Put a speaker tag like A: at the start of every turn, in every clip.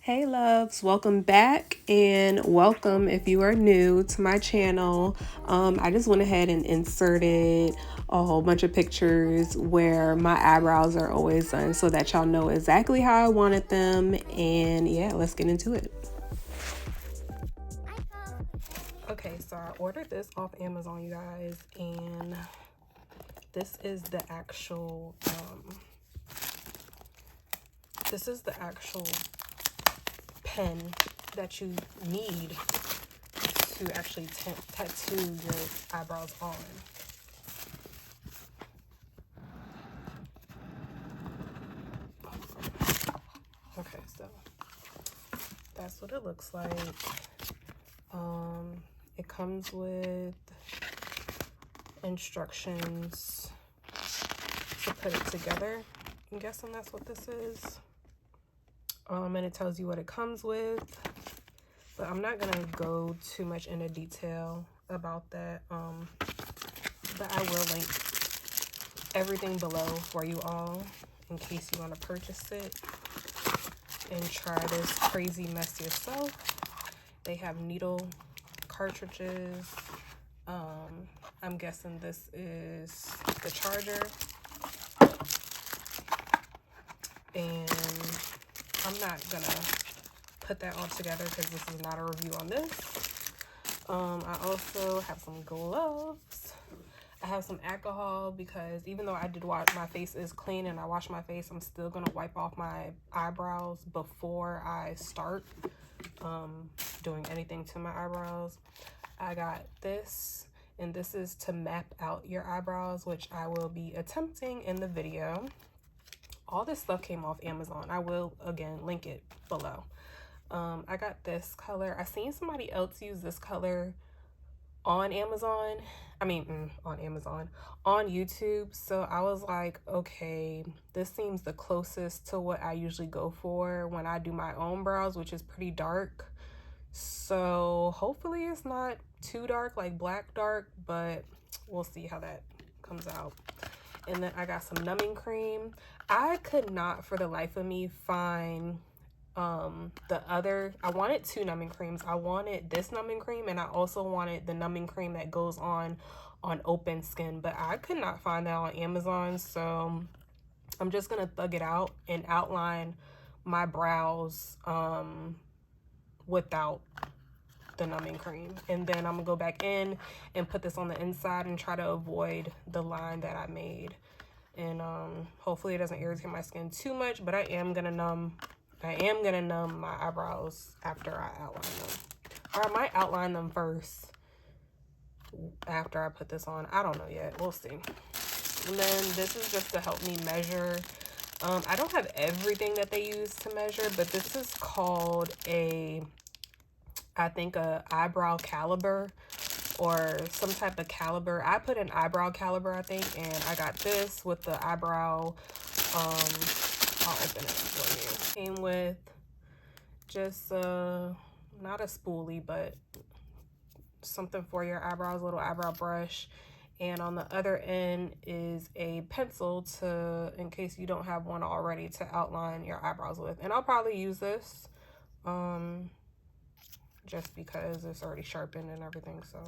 A: Hey loves, welcome back and welcome if you are new to my channel. I just went ahead and inserted a whole bunch of pictures where my eyebrows are always done so that y'all know exactly how I wanted them. And yeah, let's get into it. Okay, so I ordered this off Amazon, you guys, and this is the actual pen that you need to actually tattoo your eyebrows on. Okay, so that's what it looks like. It comes with instructions to put it together. I'm guessing that's what this is. And it tells you what it comes with, but I'm not gonna go too much into detail about that. But I will link everything below for you all in case you want to purchase it and try this crazy mess yourself. They have needle cartridges. I'm guessing this is the charger, and I'm not gonna put that all together because this is not a review on this. I also have some gloves. I have some alcohol because even though I did wash, my face is clean and I wash my face, I'm still gonna wipe off my eyebrows before I start doing anything to my eyebrows. I got this, and this is to map out your eyebrows, which I will be attempting in the video. All this stuff came off Amazon. I will again link it below. I got this color. I seen somebody else use this color on Amazon. On YouTube. So I was like, okay, this seems the closest to what I usually go for when I do my own brows, which is pretty dark. So hopefully it's not too dark, like black dark, but we'll see how that comes out. And then I got some numbing cream. I could not for the life of me find I wanted two numbing creams. I wanted this numbing cream, and I also wanted the numbing cream that goes on open skin, but I could not find that on Amazon. So I'm just gonna thug it out and outline my brows without the numbing cream, and then I'm gonna go back in and put this on the inside and try to avoid the line that I made. And hopefully it doesn't irritate my skin too much, but I am gonna numb my eyebrows after I outline them. Or I might outline them first after I put this on. I don't know yet. We'll see. And then this is just to help me measure. I don't have everything that they use to measure, but this is called I think a eyebrow caliber or some type of caliber. I put an eyebrow caliber, I think, and I got this with the eyebrow. I'll open it for you. Came with just not a spoolie, but something for your eyebrows, little eyebrow brush. And on the other end is a pencil to, in case you don't have one already, to outline your eyebrows with. And I'll probably use this just because it's already sharpened and everything, so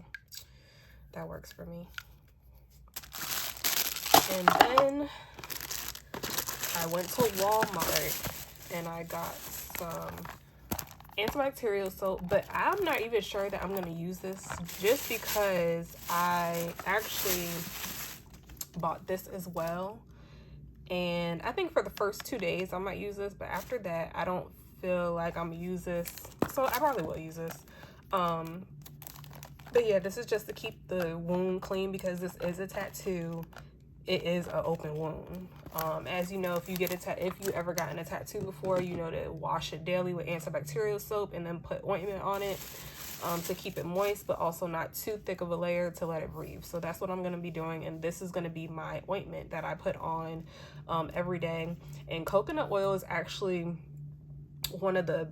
A: that works for me. And then I went to Walmart and I got some antibacterial soap, but I'm not even sure that I'm going to use this just because I actually bought this as well. And I think for the first 2 days I might use this, but after that I don't feel like I'm gonna use this, so I probably will use this. But yeah, this is just to keep the wound clean because this is a tattoo. It is an open wound. As you know, if you ever gotten a tattoo before, you know to wash it daily with antibacterial soap and then put ointment on it to keep it moist, but also not too thick of a layer to let it breathe. So that's what I'm going to be doing, and this is going to be my ointment that I put on every day. And coconut oil is actually one of the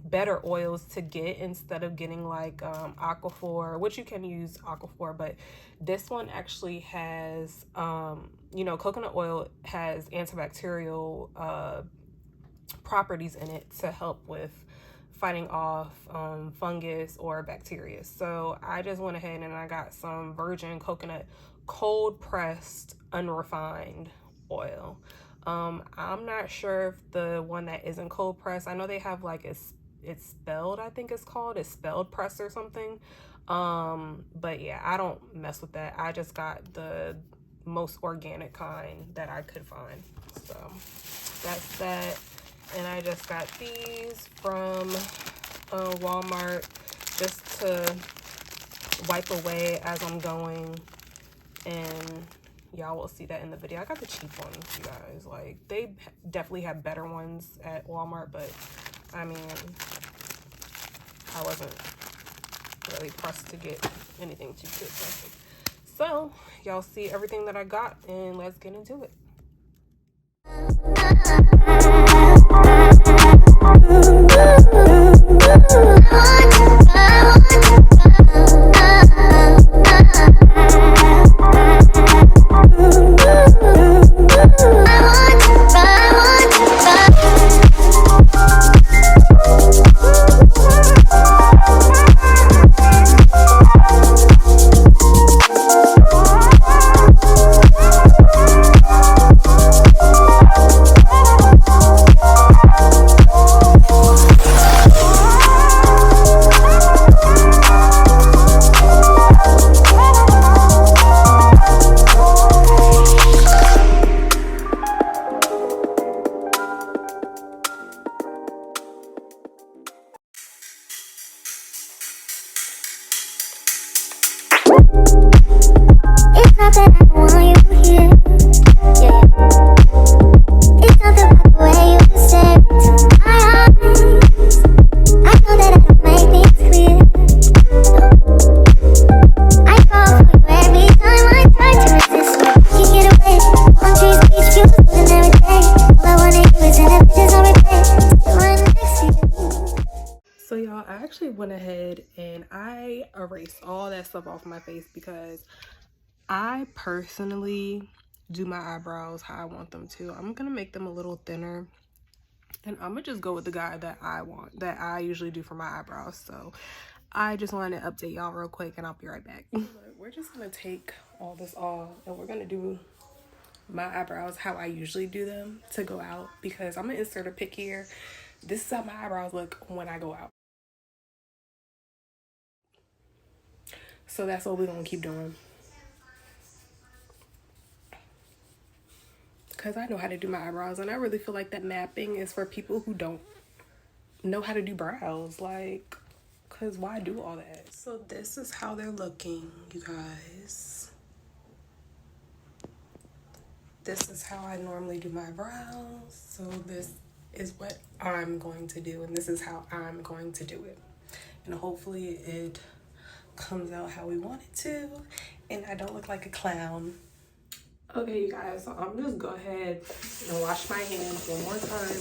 A: better oils to get instead of getting like Aquaphor, which you can use Aquaphor, but this one actually has coconut oil has antibacterial properties in it to help with fighting off fungus or bacteria. So I just went ahead and I got some virgin coconut cold pressed unrefined oil. I'm not sure if the one that isn't cold pressed, I know they have like it's spelled, I think it's spelled press or something. But yeah, I don't mess with that. I just got the most organic kind that I could find. So that's that. And I just got these from Walmart just to wipe away as I'm going, and y'all will see that in the video. I got the cheap ones, you guys. Like, they definitely have better ones at Walmart, but I mean, I wasn't really pressed to get anything too expensive. So y'all see everything that I got, and let's get into it. So y'all, I actually went ahead and I erased all that stuff off my face because I personally do my eyebrows how I want them to. I'm gonna make them a little thinner, and I'm gonna just go with the guy that I want, that I usually do for my eyebrows. So I just wanted to update y'all real quick, and I'll be right back. We're just gonna take all this off, and we're gonna do my eyebrows how I usually do them to go out, because I'm gonna insert a pic here. This is how my eyebrows look when I go out. So that's what we're gonna keep doing, because I know how to do my eyebrows, and I really feel like that mapping is for people who don't know how to do brows. Like, because why do all that? So this is how they're looking, you guys. This is how I normally do my brows. So this is what I'm going to do, and this is how I'm going to do it. And hopefully it comes out how we want it to, and I don't look like a clown. Okay, you guys, so I'm just go ahead and wash my hands one more time.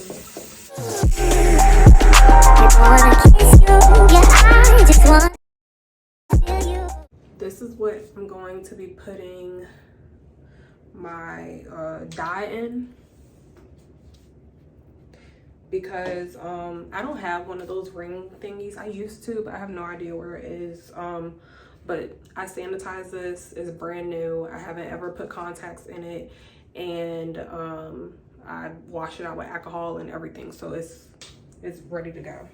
A: This is what I'm going to be putting my dye in, because I don't have one of those ring thingies. I used to, but I have no idea where it is. But I sanitize this. It's brand new. I haven't ever put contacts in it, and I wash it out with alcohol and everything, so it's ready to go.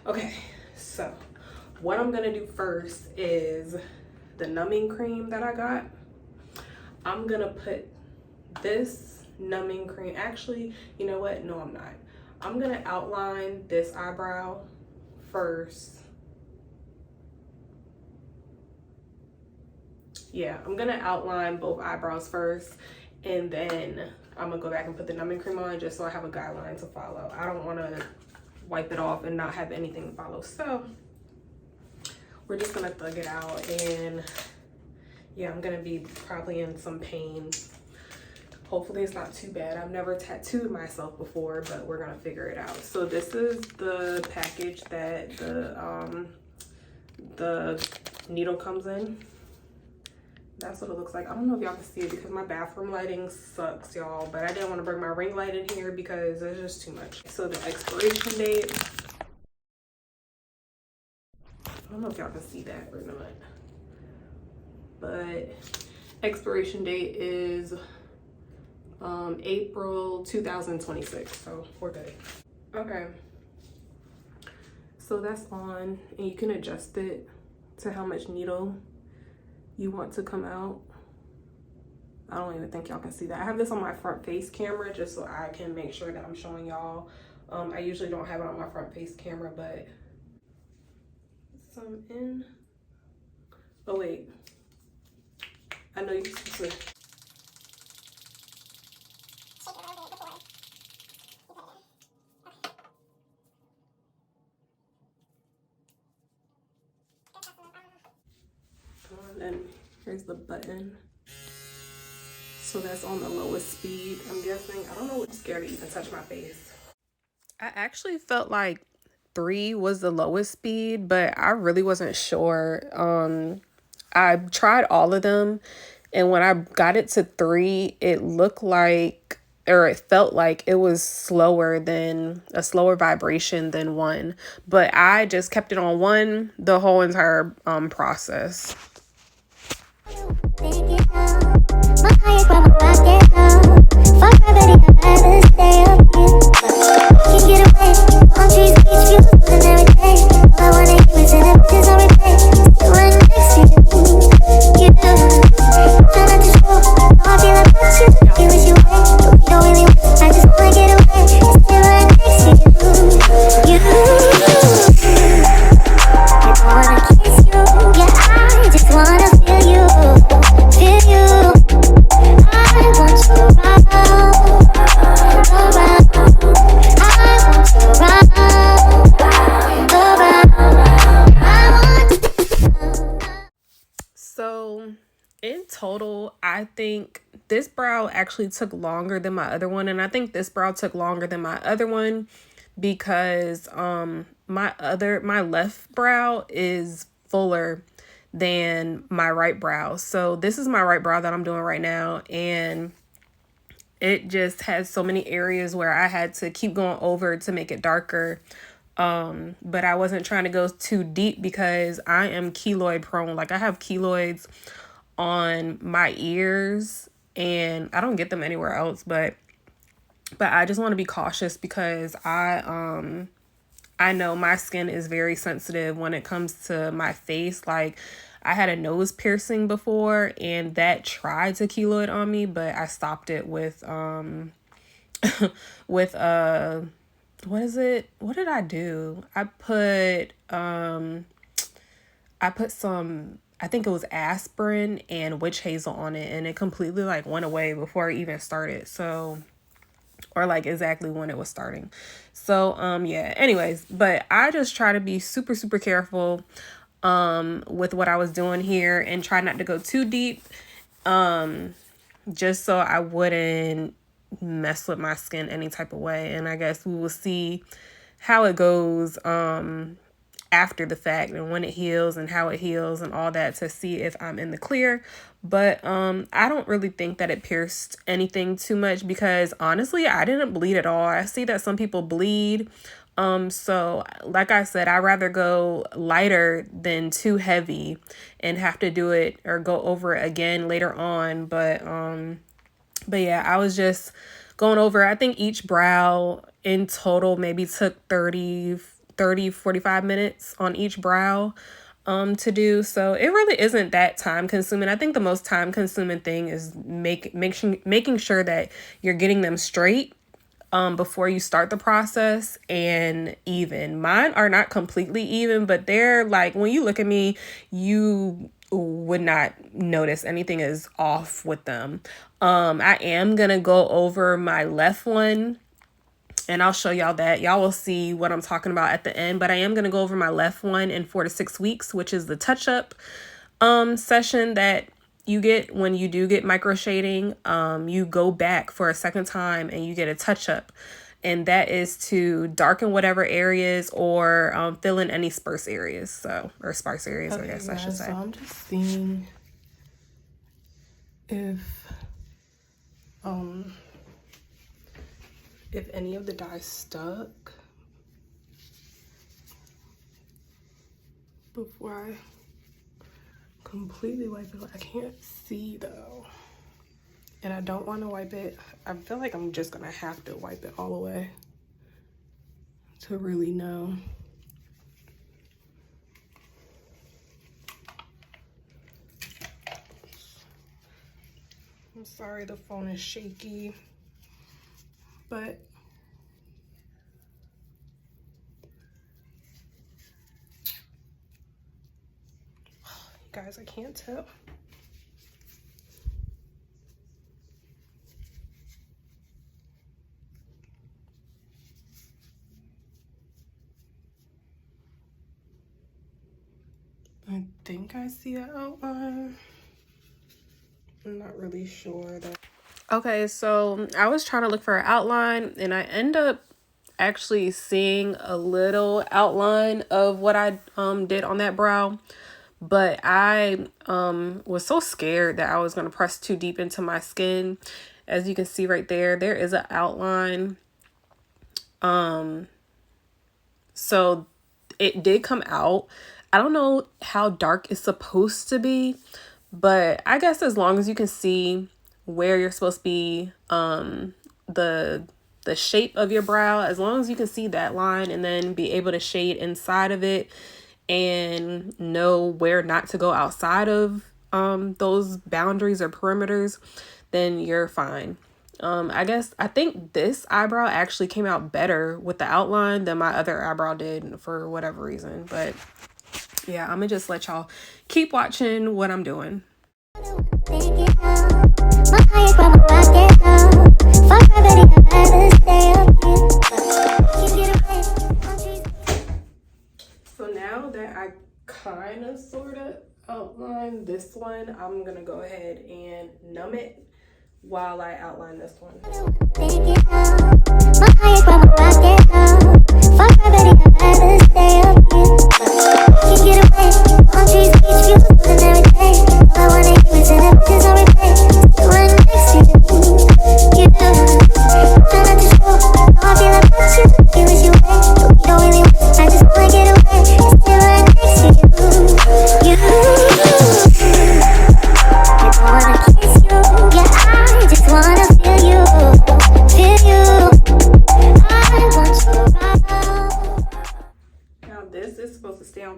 A: Okay, so what I'm gonna do first is the numbing cream that I got. I'm gonna put this numbing cream, actually, you know what, no I'm not. I'm gonna outline this eyebrow first. Yeah, I'm gonna outline both eyebrows first, and then I'm gonna go back and put the numbing cream on, just so I have a guideline to follow. I don't want to wipe it off and not have anything to follow. So we're just gonna thug it out, and yeah, I'm gonna be probably in some pain. Hopefully it's not too bad. I've never tattooed myself before, but we're gonna figure it out. So this is the package that the needle comes in. That's what it looks like. I don't know if y'all can see it because my bathroom lighting sucks, y'all, but I didn't want to bring my ring light in here because it's just too much. So the expiration date, I don't know if y'all can see that or not, but expiration date is April 2026, so we're good. Okay, so that's on, and you can adjust it to how much needle you want to come out. I don't even think y'all can see that. I have this on my front face camera just so I can make sure that I'm showing y'all. I usually don't have it on my front face camera, but some in. Oh wait, I know you're supposed to. And then here's the button. So that's on the lowest speed, I'm guessing. I don't know, I'm scared to even touch my face. I actually felt like 3 was the lowest speed, but I really wasn't sure. I tried all of them, and when I got it to 3, it looked like, or it felt like it was slower than a slower vibration than 1. But I just kept it on 1 the whole entire process. So in total, I think this brow actually took longer than my other one, and I think this brow took longer than my other one because my left brow is fuller than my right brow. So this is my right brow that I'm doing right now, and it just has so many areas where I had to keep going over to make it darker. But I wasn't trying to go too deep because I am keloid prone. Like, I have keloids on my ears and I don't get them anywhere else, but I just want to be cautious because I know my skin is very sensitive when it comes to my face. Like, I had a nose piercing before and that tried to keloid on me, but I stopped it with with what is it? What did I do? I put some, I think it was aspirin and witch hazel on it, and it completely like went away before it even started. So, or like exactly when it was starting. So yeah, anyways, but I just try to be super, super careful with what I was doing here and try not to go too deep, just so I wouldn't mess with my skin any type of way. And I guess we will see how it goes after the fact and when it heals and how it heals and all that to see if I'm in the clear. But I don't really think that it pierced anything too much because honestly, I didn't bleed at all. I see that some people bleed. So like I said, I'd rather go lighter than too heavy and have to do it or go over it again later on. But yeah, I was just going over, I think each brow in total maybe took 45 minutes on each brow to do. So it really isn't that time consuming. I think the most time consuming thing is making sure that you're getting them straight before you start the process and even. Mine are not completely even, but they're like, when you look at me, you would not notice anything is off with them. I am gonna go over my left one and I'll show y'all that. Y'all will see what I'm talking about at the end, but I am gonna go over my left one in 4 to 6 weeks, which is the touch-up session that you get when you do get micro shading. You go back for a second time and you get a touch-up, and that is to darken whatever areas or fill in any sparse areas. So, or sparse areas, okay, I guess I should say. So I'm just seeing if any of the dye stuck before I completely wipe it. I can't see though, and I don't want to wipe it. I feel like I'm just gonna have to wipe it all the way to really know. I'm sorry the phone is shaky, but guys, I can't tell. I think I see an outline. I'm not really sure though. Okay, so I was trying to look for an outline and I end up actually seeing a little outline of what I did on that brow. But I was so scared that I was going to press too deep into my skin. As you can see right there, there is an outline. So it did come out. I don't know how dark it's supposed to be, but I guess as long as you can see where you're supposed to be, the shape of your brow, as long as you can see that line and then be able to shade inside of it and know where not to go outside of those boundaries or perimeters, then you're fine. I think this eyebrow actually came out better with the outline than my other eyebrow did for whatever reason. But yeah, I'm gonna just let y'all keep watching what I'm doing. So now that I kind of sort of outline this one, I'm gonna go ahead and numb it while I outline this one.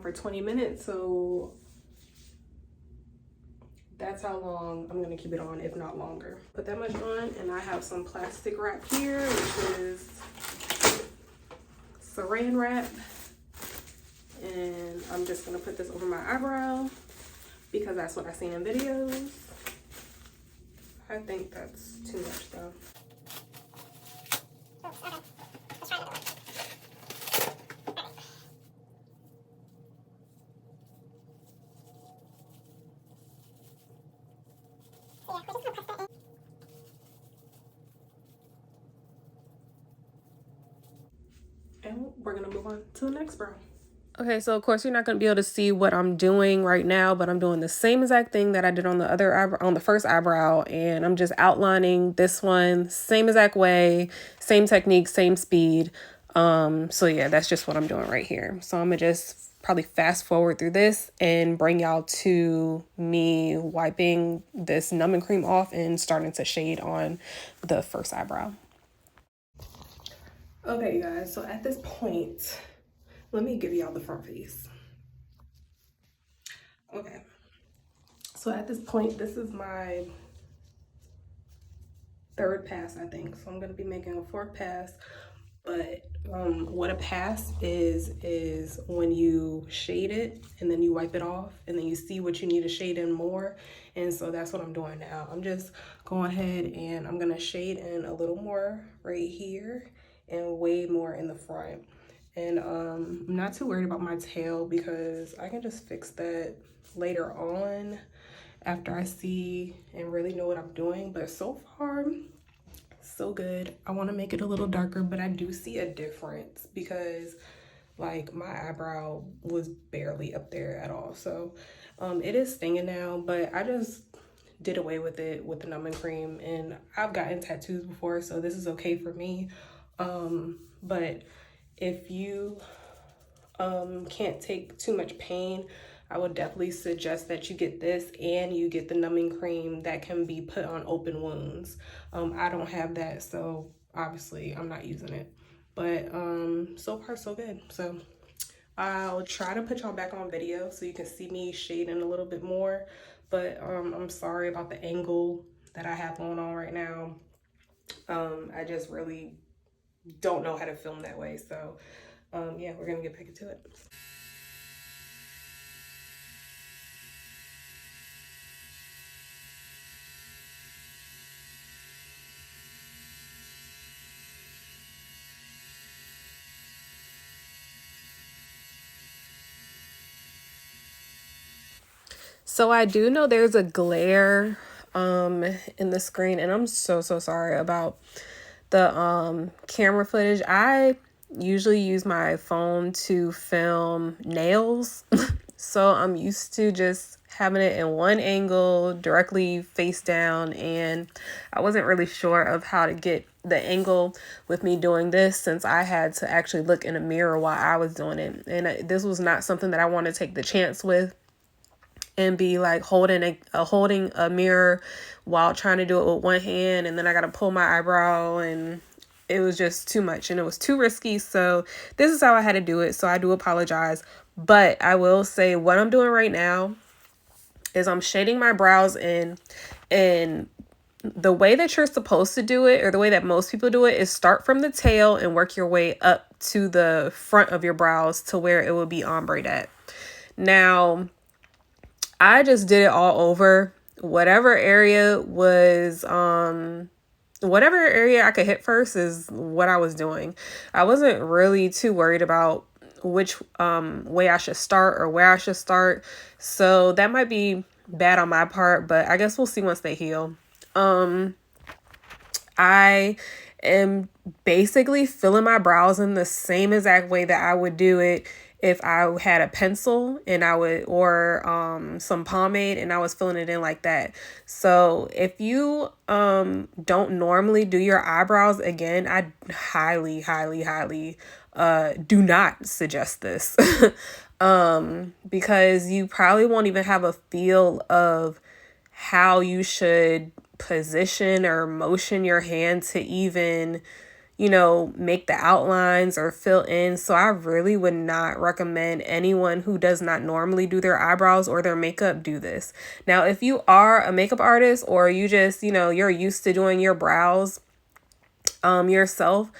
A: For 20 minutes, so that's how long I'm gonna keep it on, if not longer. Put that much on, and I have some plastic wrap here, which is saran wrap, and I'm just gonna put this over my eyebrow because that's what I've seen in videos. I think that's too much though. And we're gonna move on to the next brow. Okay, so of course you're not gonna be able to see what I'm doing right now, but I'm doing the same exact thing that I did on the other eyebrow, on the first eyebrow, and I'm just outlining this one same exact way, same technique, same speed. So yeah, that's just what I'm doing right here. So I'm gonna just probably fast forward through this and bring y'all to me wiping this numbing cream off and starting to shade on the first eyebrow. Okay, you guys, so at this point, let me give y'all the front face. Okay, so at this point, this is my third pass, I think. So I'm gonna be making a fourth pass, but what a pass is when you shade it and then you wipe it off and then you see what you need to shade in more. And so that's what I'm doing now. I'm just going ahead and I'm gonna shade in a little more right here and way more in the front. And I'm not too worried about my tail because I can just fix that later on after I see and really know what I'm doing. But so far, so good. I want to make it a little darker, but I do see a difference because like my eyebrow was barely up there at all. So it is stinging now, but I just did away with it with the numbing cream, and I've gotten tattoos before, so this is okay for me. But if you can't take too much pain, I would definitely suggest that you get this and you get the numbing cream that can be put on open wounds. I don't have that, so obviously I'm not using it. But so far so good. So I'll try to put y'all back on video so you can see me shading a little bit more. But I'm sorry about the angle that I have going on right now. I just really don't know how to film that way. So yeah, we're gonna get back into it. So I do know there's a glare in the screen, and I'm so sorry about the camera footage. I usually use my phone to film nails. So I'm used to just having it in one angle, directly face down, and I wasn't really sure of how to get the angle with me doing this, since I had to actually look in a mirror while I was doing it. And this was not something that I want to take the chance with and be like holding a mirror while trying to do it with one hand, and then I got to pull my eyebrow, and it was just too much and it was too risky. So this is how I had to do it. So I do apologize, but I will say what I'm doing right now is I'm shading my brows in, and the way that you're supposed to do it, or the way that most people do it, is start from the tail and work your way up to the front of your brows to where it will be ombre at. Now, I just did it all over. Whatever area I could hit first is what I was doing. I wasn't really too worried about which way I should start or where I should start. So that might be bad on my part, but I guess we'll see once they heal. I am basically filling my brows in the same exact way that I would do it if I had a pencil and or some pomade and I was filling it in like that. So if you don't normally do your eyebrows, again, I highly do not suggest this. Because you probably won't even have a feel of how you should position or motion your hand to even, make the outlines or fill in. So I really would not recommend anyone who does not normally do their eyebrows or their makeup do this. Now, if you are a makeup artist, or you just, you're used to doing your brows yourself,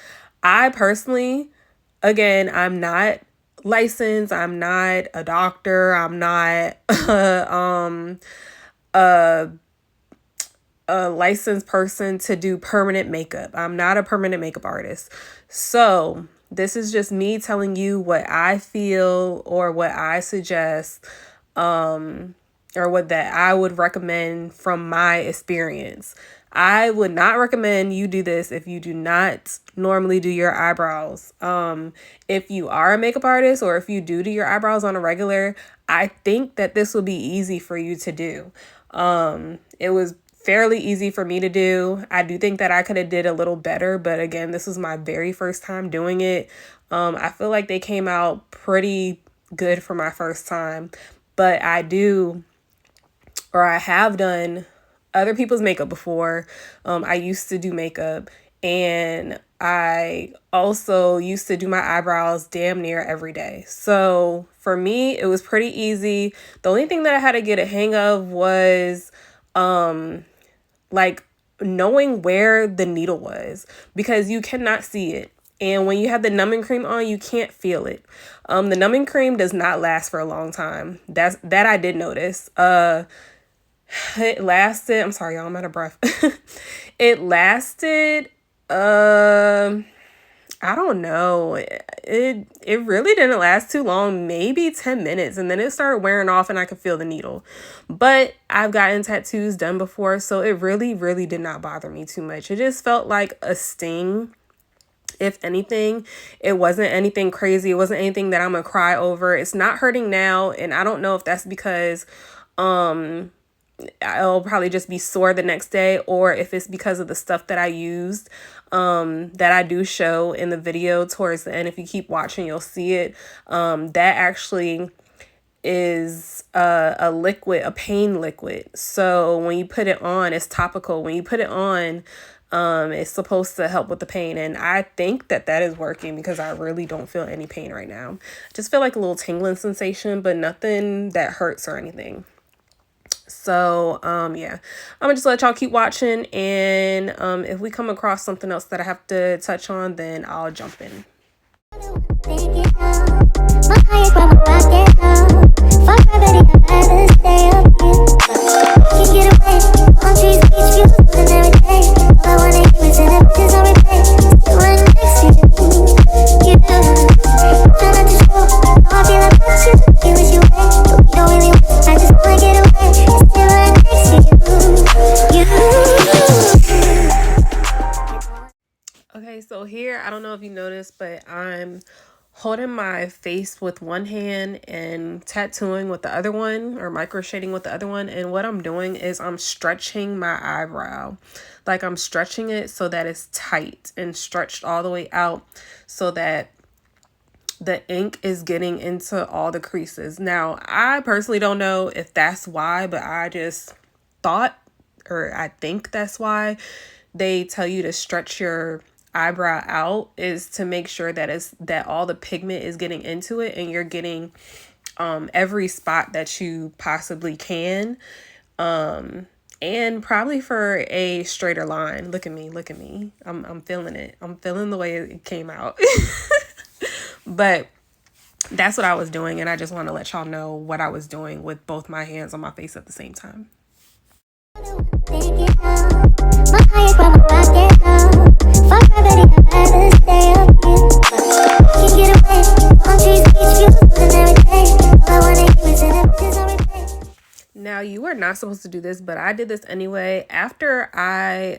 A: I personally, again, I'm not licensed, I'm not a doctor, I'm not a licensed person to do permanent makeup. I'm not a permanent makeup artist. So this is just me telling you what I feel or what I suggest, or what that I would recommend from my experience. I would not recommend you do this if you do not normally do your eyebrows. If you are a makeup artist, or if you do your eyebrows on a regular, I think that this will be easy for you to do. It was fairly easy for me to do. I do think that I could have did a little better, but again, this was my very first time doing it. I feel like they came out pretty good for my first time, but I have done other people's makeup before. I used to do makeup, and I also used to do my eyebrows damn near every day. So for me, it was pretty easy. The only thing that I had to get a hang of was like knowing where the needle was, because you cannot see it. And when you have the numbing cream on, you can't feel it. The numbing cream does not last for a long time. That I did notice. It lasted, I'm sorry, y'all, I'm out of breath. It lasted, I don't know. It really didn't last too long, maybe 10 minutes. And then it started wearing off and I could feel the needle. But I've gotten tattoos done before, so it really did not bother me too much. It just felt like a sting. If anything, it wasn't anything crazy. It wasn't anything that I'm gonna cry over. It's not hurting now. And I don't know if that's because I'll probably just be sore the next day, or if it's because of the stuff that I used, that I do show in the video towards the end. If you keep watching, you'll see it. That actually is a liquid, a pain liquid. So when you put it on, it's topical. When you put it on, it's supposed to help with the pain. And I think that that is working because I really don't feel any pain right now. Just feel like a little tingling sensation, but nothing that hurts or anything. So, yeah, I'm gonna just let y'all keep watching. And if we come across something else that I have to touch on, then I'll jump in. Okay, so here, I don't know if you noticed, but I'm holding my face with one hand and tattooing with the other one, or microshading with the other one. And what I'm doing is I'm stretching my eyebrow. Like, I'm stretching it so that it's tight and stretched all the way out so that the ink is getting into all the creases. Now, I personally don't know if that's why, but I just thought, or I think that's why they tell you to stretch your eyebrow out, is to make sure that all the pigment is getting into it and you're getting every spot that you possibly can, and probably for a straighter line. Look at me, I'm feeling it. I'm feeling the way it came out. But that's what I was doing, and I just want to let y'all know what I was doing with both my hands on my face at the same time. Now, you are not supposed to do this, but I did this anyway. After I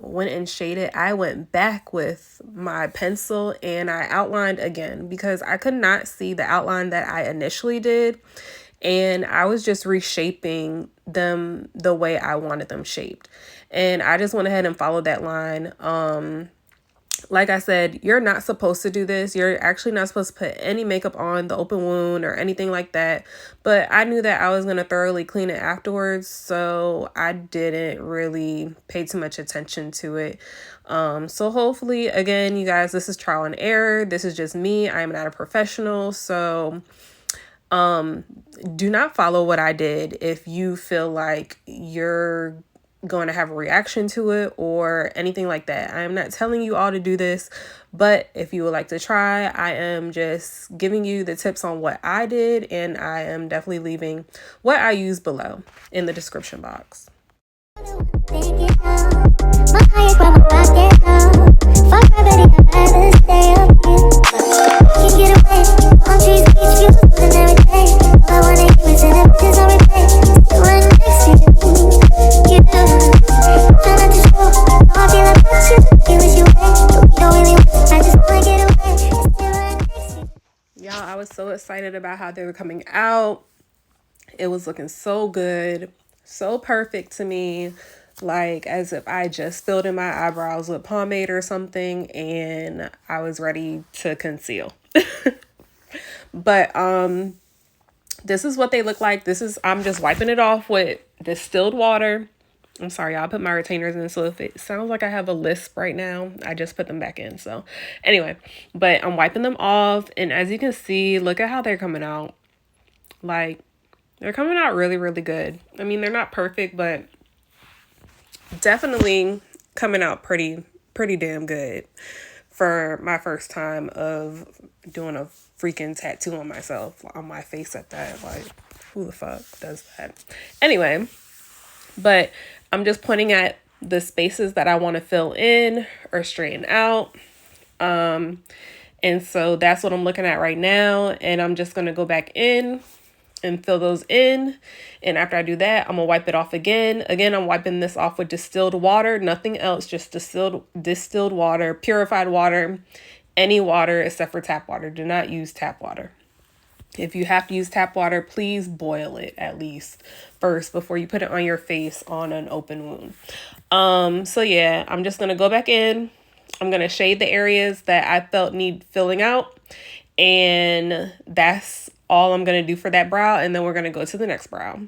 A: went and shaded, I went back with my pencil and I outlined again because I could not see the outline that I initially did. And I was just reshaping them the way I wanted them shaped. And I just went ahead and followed that line. Like I said, you're not supposed to do this. You're actually not supposed to put any makeup on the open wound or anything like that. But I knew that I was going to thoroughly clean it afterwards, so I didn't really pay too much attention to it. So hopefully, again, you guys, this is trial and error. This is just me. I am not a professional, so do not follow what I did if you feel like you're going to have a reaction to it or anything like that. I am not telling you all to do this, but if you would like to try, I am just giving you the tips on what I did, and I am definitely leaving what I use below in the description box. Y'all, I was so excited about how they were coming out. It was looking so good, so perfect to me, like as if I just filled in my eyebrows with pomade or something and I was ready to conceal. But this is what they look like. I'm just wiping it off with distilled water. I'm sorry, y'all, put my retainers in, so if it sounds like I have a lisp right now, I just put them back in. So anyway, but I'm wiping them off, and as you can see, look at how they're coming out. Like, they're coming out really, really good. I mean, they're not perfect, but definitely coming out pretty damn good for my first time of doing a freaking tattoo on myself, on my face at that. Like, who the fuck does that? Anyway, but I'm just pointing at the spaces that I want to fill in or straighten out. And so that's what I'm looking at right now. And I'm just going to go back in and fill those in. And after I do that, I'm gonna wipe it off again. Again, I'm wiping this off with distilled water, nothing else, just distilled water, purified water, any water except for tap water. Do not use tap water. If you have to use tap water, please boil it at least first before you put it on your face on an open wound. So yeah, I'm just going to go back in. I'm going to shade the areas that I felt need filling out. And that's all I'm going to do for that brow. And then we're going to go to the next brow.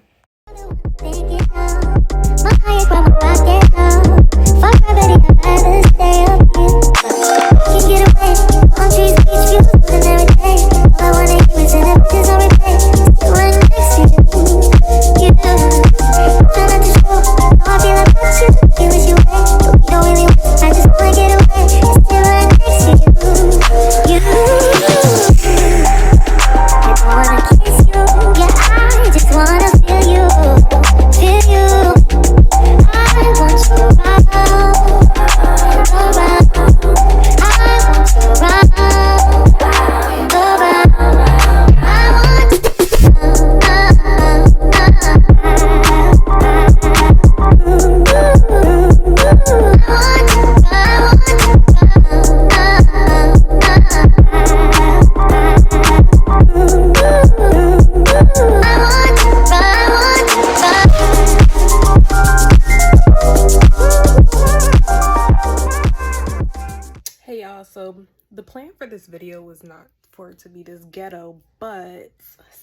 A: So the plan for this video was not for it to be this ghetto, but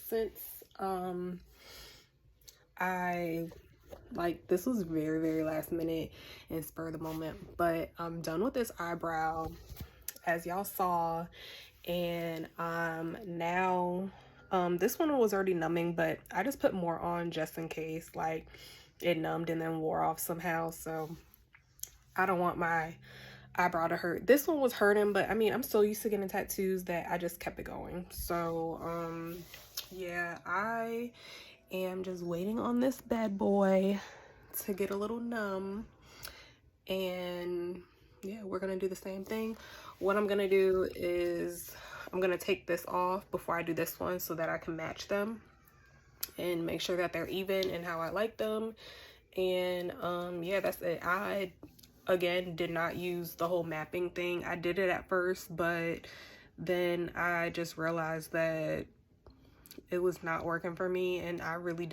A: since this was very last minute and spur of the moment, but I'm done with this eyebrow as y'all saw, and now this one was already numbing, but I just put more on just in case like it numbed and then wore off somehow. So I don't want my eyebrow to hurt. This one was hurting, but I mean, I'm so used to getting tattoos that I just kept it going. So yeah, I am just waiting on this bad boy to get a little numb, and yeah, we're gonna do the same thing. What I'm gonna do is I'm gonna take this off before I do this one so that I can match them and make sure that they're even and how I like them. And yeah, that's it. I again did not use the whole mapping thing. I did it at first, but then I just realized that it was not working for me, and I really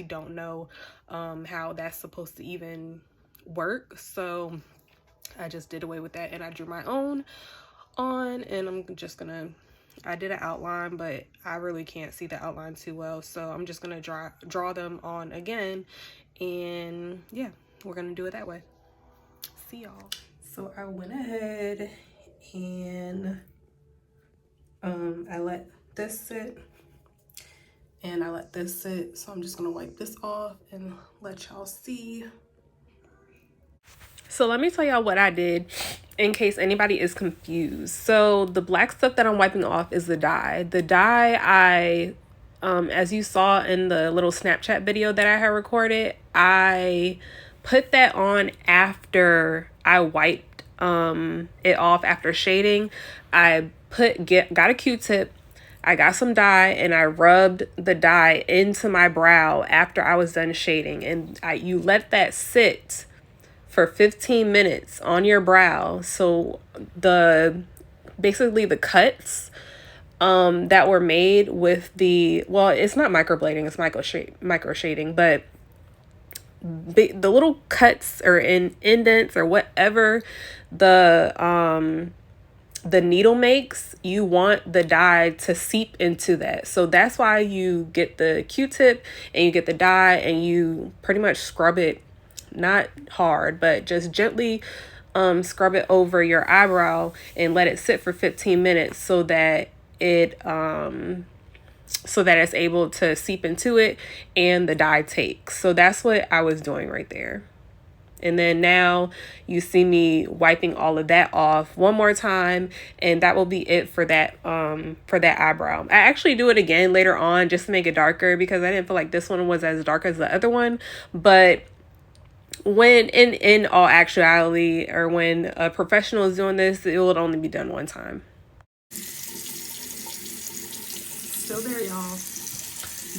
A: don't know how that's supposed to even work. So I just did away with that and I drew my own on, and I'm just gonna, I did an outline, but I really can't see the outline too well, so I'm just gonna draw them on again, and yeah, we're gonna do it that way. See y'all. So I went ahead and I let this sit and I let this sit, so I'm just gonna wipe this off and let y'all see. So let me tell y'all what I did in case anybody is confused. So the black stuff that I'm wiping off is the dye. The dye, I as you saw in the little Snapchat video that I had recorded, I put that on after I wiped it off after shading. I got a Q-tip, I got some dye, and I rubbed the dye into my brow after I was done shading. And you let that sit for 15 minutes on your brow. So basically the cuts that were made with well, it's not microblading, it's microshading, but the little cuts or indents or whatever the needle makes, you want the dye to seep into that. So that's why you get the Q-tip and you get the dye and you pretty much scrub it, not hard, but just gently scrub it over your eyebrow and let it sit for 15 minutes so that it's able to seep into it and the dye takes. So that's what I was doing right there. And then now you see me wiping all of that off one more time, and that will be it for that eyebrow. I actually do it again later on just to make it darker because I didn't feel like this one was as dark as the other one. But when in all actuality, or when a professional is doing this, it will only be done one time. Still there, y'all.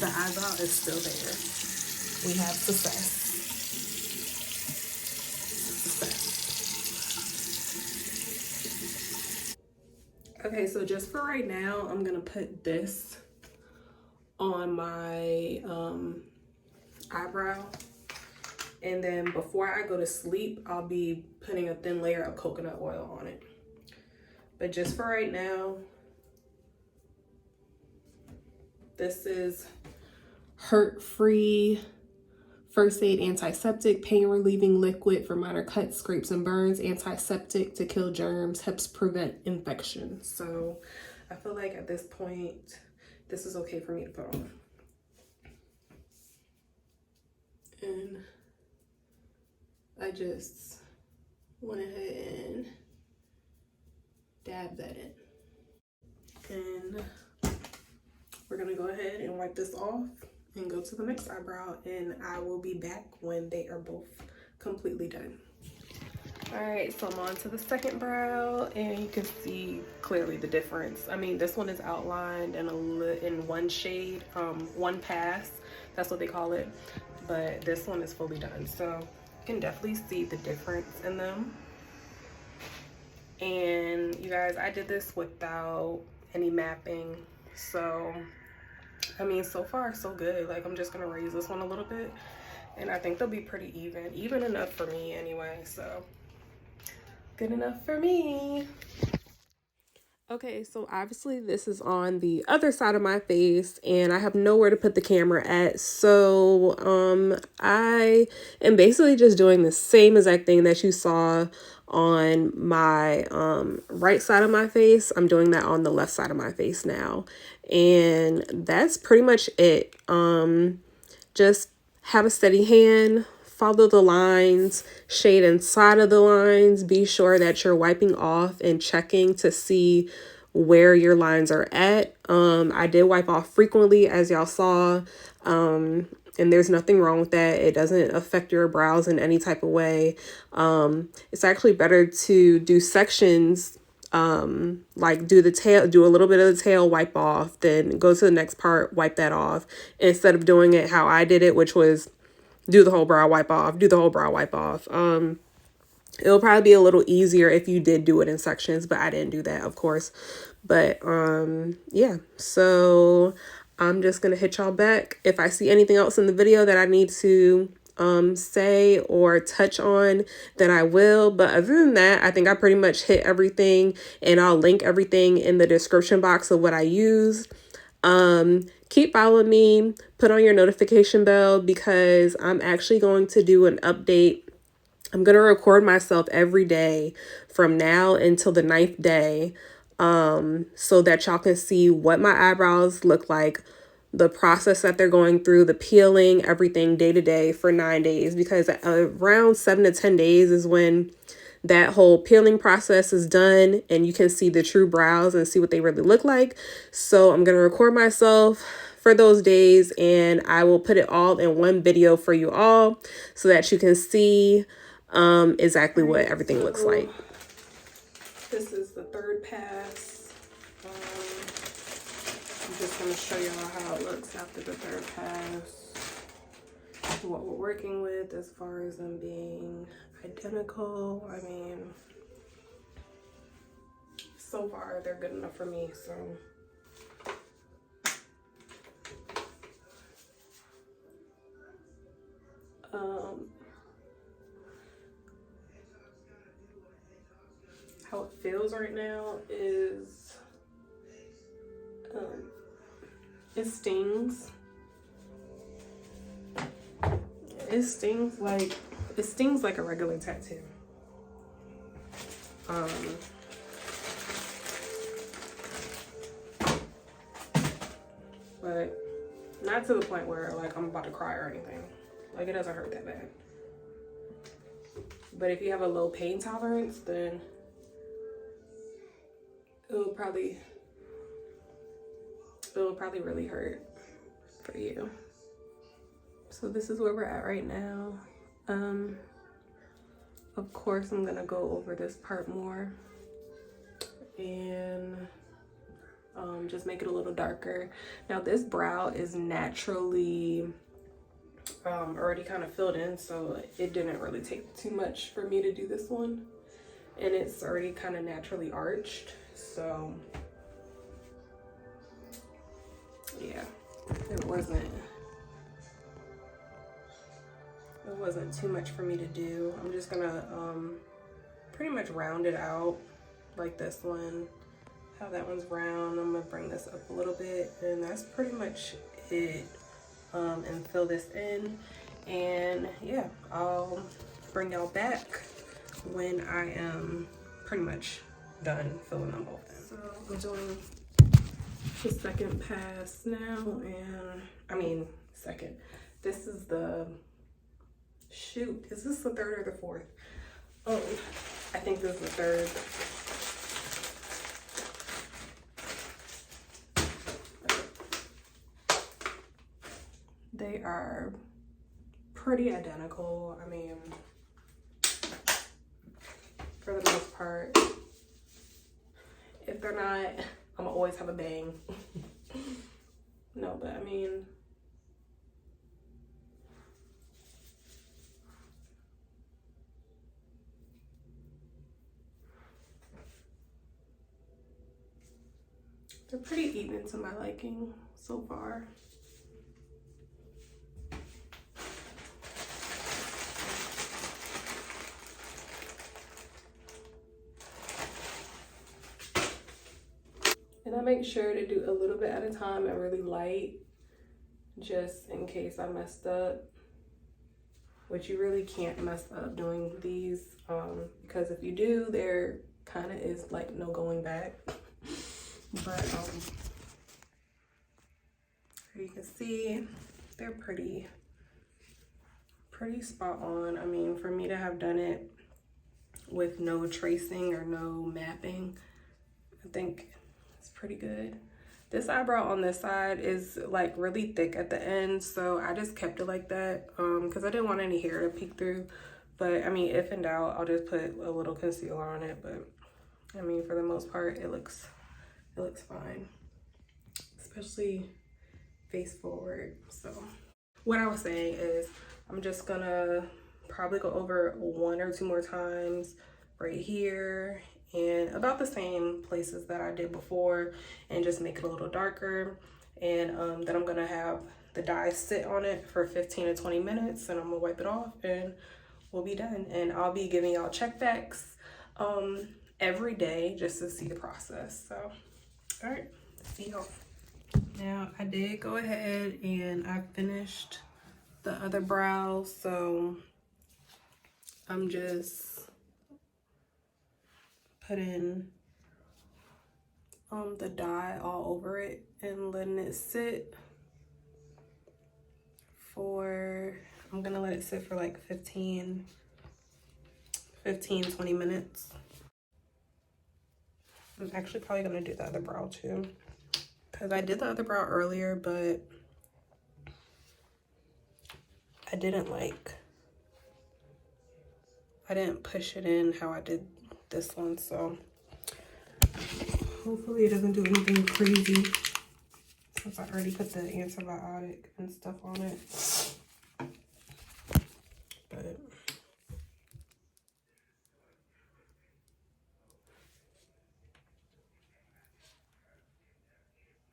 A: The eyebrow is still there. We have success. Okay, so just for right now, I'm gonna put this on my eyebrow. And then before I go to sleep, I'll be putting a thin layer of coconut oil on it. But just for right now, this is hurt-free first aid antiseptic, pain relieving liquid for minor cuts, scrapes, and burns, antiseptic to kill germs, helps prevent infection. So I feel like at this point, this is okay for me to put on. And I just went ahead and dab that in. And we're gonna go ahead and wipe this off and go to the next eyebrow, and I will be back when they are both completely done. All right, so I'm on to the second brow, and you can see clearly the difference. I mean, this one is outlined in one shade, one pass, that's what they call it, but this one is fully done. So you can definitely see the difference in them. And you guys, I did this without any mapping, so I mean, so far so good. Like, I'm just gonna raise this one a little bit, and I think they'll be pretty even enough for me anyway, so good enough for me. Okay, so obviously this is on the other side of my face, and I have nowhere to put the camera at, so I am basically just doing the same exact thing that you saw on my right side of my face. I'm doing that on the left side of my face now, and that's pretty much it. Just have a steady hand, follow the lines, shade inside of the lines, be sure that you're wiping off and checking to see where your lines are at. I did wipe off frequently, as y'all saw, and there's nothing wrong with that. It doesn't affect your brows in any type of way. It's actually better to do sections, like do the tail, do a little bit of the tail, wipe off, then go to the next part, wipe that off, instead of doing it how I did it, which was do the whole brow, wipe off, do the whole brow, wipe off. It'll probably be a little easier if you did do it in sections, but I didn't do that, of course. But yeah, so I'm just gonna hit y'all back. If I see anything else in the video that I need to say or touch on, then I will. But other than that, I think I pretty much hit everything, and I'll link everything in the description box of what I used. Keep following me, put on your notification bell, because I'm actually going to do an update. I'm going to record myself every day from now until the 9th day, so that y'all can see what my eyebrows look like, the process that they're going through, the peeling, everything day to day for 9 days, because around 7 to 10 days is when that whole peeling process is done, and you can see the true brows and see what they really look like. So I'm going to record myself for those days, and I will put it all in one video for you all so that you can see exactly what everything looks like. This is the third pass. I'm just going to show y'all how it looks after the third pass, what we're working with as far as them being identical. I mean, so far they're good enough for me, so how it feels right now is it stings. It stings like a regular tattoo. But not to the point where like I'm about to cry or anything. Like, it doesn't hurt that bad. But if you have a low pain tolerance, then it'll probably really hurt for you. So this is where we're at right now. Of course, I'm gonna go over this part more and just make it a little darker. Now this brow is naturally already kind of filled in, so it didn't really take too much for me to do this one, and it's already kind of naturally arched, so yeah, it wasn't too much for me to do. I'm just gonna pretty much round it out like this one, how that one's round. I'm gonna bring this up a little bit, and that's pretty much it. And fill this in, and yeah, I'll bring y'all back when I am pretty much done filling them both in. So I'm doing the second pass now, and I mean second. This is the, shoot, is this the third or the fourth? Oh, I think this is the third. They are pretty identical. I mean, for the most part. If they're not, I'm gonna always have a bang. No, but I mean, they're pretty even to my liking so far. And I make sure to do a little bit at a time and really light, just in case I messed up, which you really can't mess up doing these, because if you do, there kind of is like no going back. But you can see they're pretty spot on. I mean, for me to have done it with no tracing or no mapping, I think it's pretty good. This eyebrow on this side is like really thick at the end, so I just kept it like that because I didn't want any hair to peek through. But I mean, if in doubt, I'll just put a little concealer on it. But I mean, for the most part, it looks fine, especially face forward. So what I was saying is I'm just gonna probably go over 1 or 2 more times right here and about the same places that I did before, and just make it a little darker. And then I'm gonna have the dye sit on it for 15 to 20 minutes, and I'm gonna wipe it off and we'll be done. And I'll be giving y'all check backs every day just to see the process. So all right, see y'all. Now I did go ahead and I finished the other brows, so I'm just putting the dye all over it and letting it sit for, I'm gonna let it sit for like 15, 20 minutes. I'm actually probably gonna do the other brow too, because I did the other brow earlier, but I didn't push it in how I did this one, so hopefully it doesn't do anything crazy since I already put the antibiotic and stuff on it. But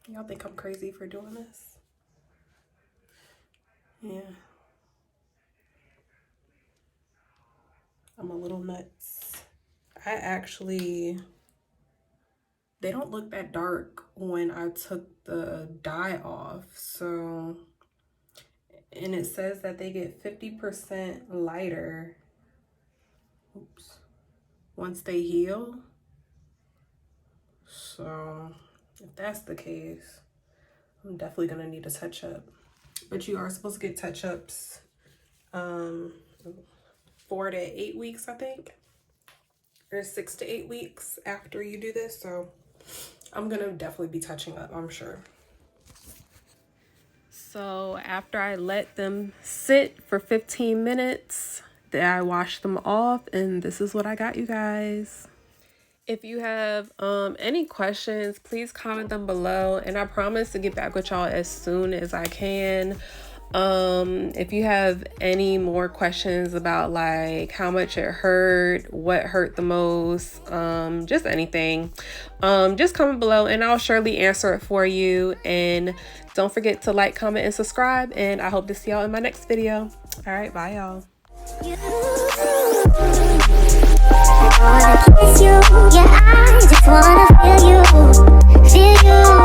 A: y'all think I'm crazy for doing this? Yeah, I'm a little nuts. They don't look that dark when I took the dye off. So, and it says that they get 50% lighter, oops, once they heal. So if that's the case, I'm definitely gonna need a touch up. But you are supposed to get touch ups 4 to 8 weeks, I think, or 6 to 8 weeks after you do this. So I'm gonna definitely be touching up, I'm sure. So after I let them sit for 15 minutes, I washed them off, and this is what I got, you guys. If you have any questions, please comment them below, and I promise to get back with y'all as soon as I can. If you have any more questions about like how much it hurt, what hurt the most, just anything, just comment below and I'll surely answer it for you. And don't forget to like, comment, and subscribe, and I hope to see y'all in my next video. All right, bye y'all.
B: I wanna kiss you, yeah, I just wanna feel you.